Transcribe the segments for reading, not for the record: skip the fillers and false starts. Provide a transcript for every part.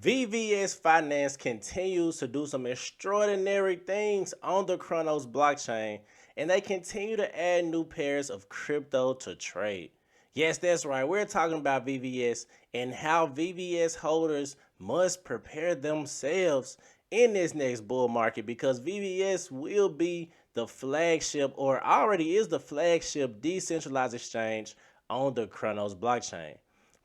VVS Finance continues to do some extraordinary things on the CRONOS blockchain, and they continue to add new pairs of crypto to trade. Yes, that's right. We're talking about VVS and how VVS holders must prepare themselves in this next bull market because VVS will be the flagship or already is the flagship decentralized exchange on the CRONOS blockchain.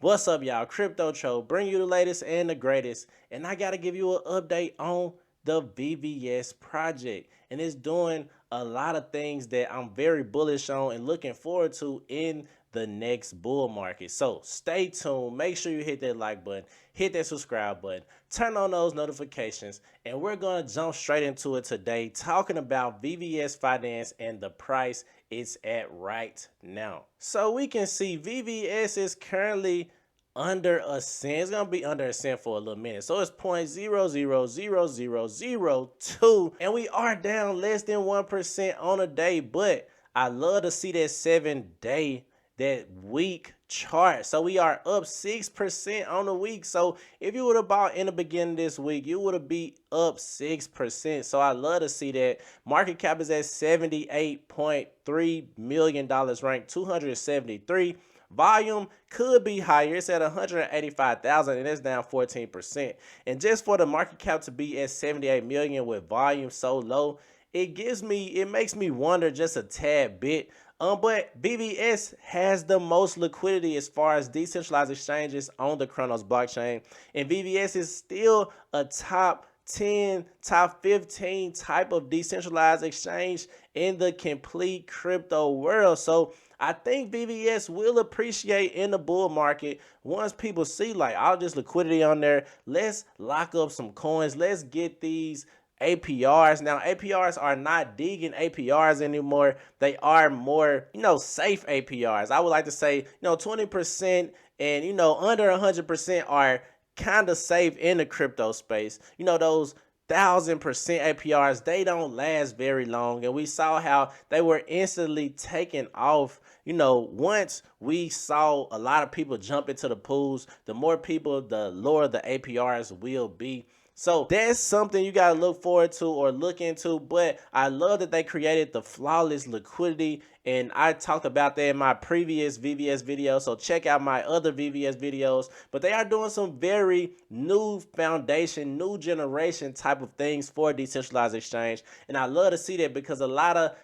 What's up, y'all? CryptoTro bring you the latest and the greatest, and I gotta give you an update on the VVS project, and it's doing a lot of things that I'm very bullish on and looking forward to in the next bull market. So stay tuned. Make sure you hit that like button, hit that subscribe button, turn on those notifications, and we're gonna jump straight into it today, talking about VVS Finance and the price it's at right now. So we can see VVS is currently under a cent. It's gonna be under a cent for a little minute. So it's 0.000002, and we are down less than 1% on a day. But I love to see that 7-day, that week chart. So we are up 6% on the week. So if you would have bought in the beginning of this week, you would have been up 6%. So I love to see that. Market cap is at $78.3 million, ranked 273. Volume could be higher. It's at 185,000 and it's down 14%. And just for the market cap to be at 78 million with volume so low, it makes me wonder just a tad bit. But VVS has the most liquidity as far as decentralized exchanges on the CRONOS blockchain. And VVS is still a top 10, top 15 type of decentralized exchange in the complete crypto world. So I think VVS will appreciate in the bull market once people see like all this liquidity on there. Let's lock up some coins. Let's get these APRs. Now, APRs are not digging APRs anymore. They are more, safe APRs. I would like to say, 20% and, under 100% are kind of safe in the crypto space. Those 1,000% APRs, they don't last very long. And we saw how they were instantly taken off. Once we saw a lot of people jump into the pools, the more people, the lower the APRs will be. So that's something you got to look forward to or look into. But I love that they created the flawless liquidity. And I talked about that in my previous VVS video. So check out my other VVS videos. But they are doing some very new foundation, new generation type of things for decentralized exchange. And I love to see that because a lot of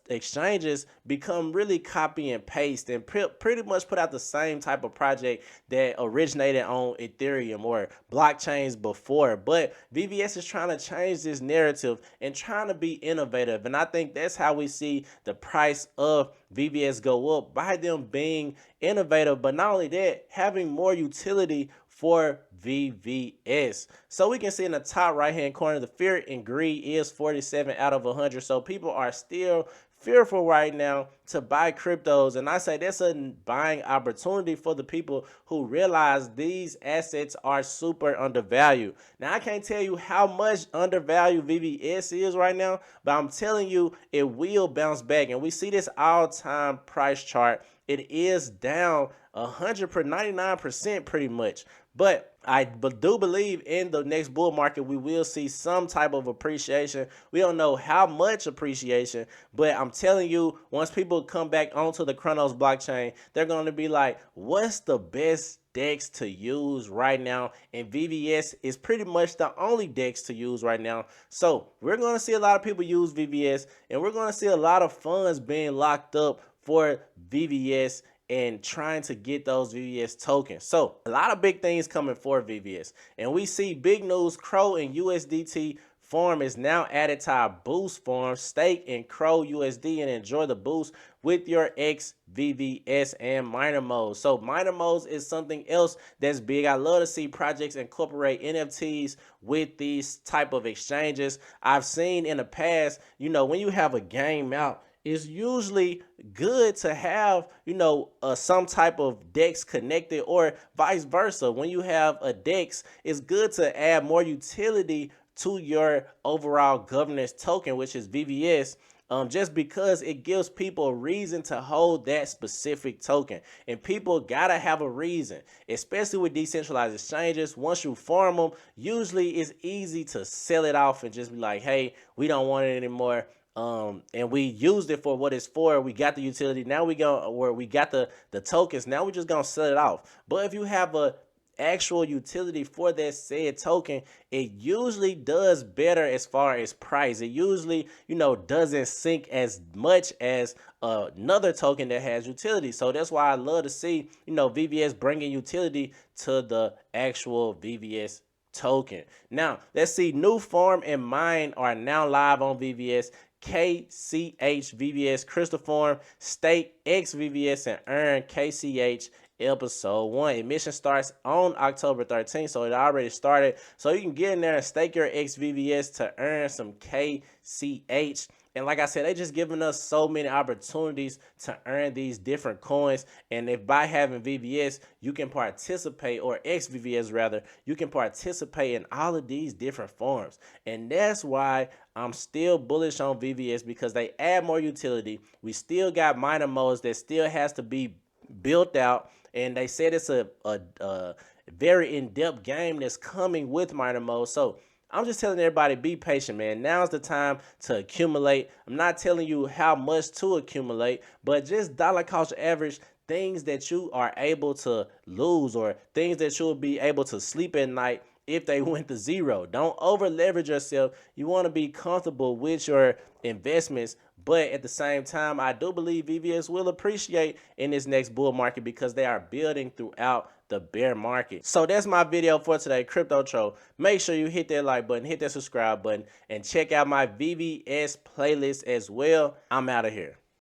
exchanges become really copy and paste and pretty much put out the same type of project that originated on Ethereum or blockchains before. But VVS is trying to change this narrative and trying to be innovative. And I think that's how we see the price of VVS go up, by them being innovative, but not only that, having more utility for VVS. So we can see in the top right hand corner, the fear and greed is 47 out of 100. So people are still fearful right now to buy cryptos, and I say that's a buying opportunity for the people who realize these assets are super undervalued. Now I can't tell you how much undervalued VVS is right now, but I'm telling you it will bounce back. And we see this all-time price chart. It is down 199% pretty much. But I do believe in the next bull market we will see some type of appreciation. We don't know how much appreciation, but I'm telling you, once people come back onto the CRONOS blockchain, they're going to be like, what's the best DEX to use right now? And VVS is pretty much the only DEX to use right now. So we're going to see a lot of people use VVS, and we're going to see a lot of funds being locked up for VVS and trying to get those VVS tokens. So a lot of big things coming for VVS. And we see big news, CRO and USDT farm is now added to our boost farm. Stake in CRO USD and enjoy the boost with your VVS and miner modes. So miner modes is something else that's big. I love to see projects incorporate NFTs with these type of exchanges. I've seen in the past, when you have a game out, it's usually good to have, some type of DEX connected, or vice versa. When you have a DEX, it's good to add more utility to your overall governance token, which is VVS, just because it gives people a reason to hold that specific token. And people gotta have a reason, especially with decentralized exchanges. Once you farm them, usually it's easy to sell it off and just be like, hey, we don't want it anymore. And we used it for what it's for. We got the utility. Now we go where we got the tokens. Now we're just gonna sell it off. But if you have a actual utility for that said token, it usually does better as far as price. It usually, doesn't sink as much as another token that has utility. So that's why I love to see, VVS bringing utility to the actual VVS token. Now, let's see. New farm and mine are now live on VVS. KCH VVS Crystal Farm, Stake X VVS, and Earn KCH episode 1. Admission starts on October 13th, so it already started. So you can get in there and stake your XVVS to earn some KCH. And like I said, they just giving us so many opportunities to earn these different coins. And if by having VVS, you can participate, or XVVS rather, you can participate in all of these different forms. And that's why I'm still bullish on VVS, because they add more utility. We still got minor modes that still has to be built out. And they said it's a very in-depth game that's coming with minor mode. So I'm just telling everybody, be patient, man. Now's the time to accumulate. I'm not telling you how much to accumulate, but just dollar cost average things that you are able to lose, or things that you'll be able to sleep at night if they went to zero. Don't over leverage yourself. You want to be comfortable with your investments, but at the same time, I do believe VVS will appreciate in this next bull market, because they are building throughout the bear market. So that's my video for today, CryptoTro. Make sure you hit that like button, hit that subscribe button, and check out my VVS playlist as well. I'm out of here.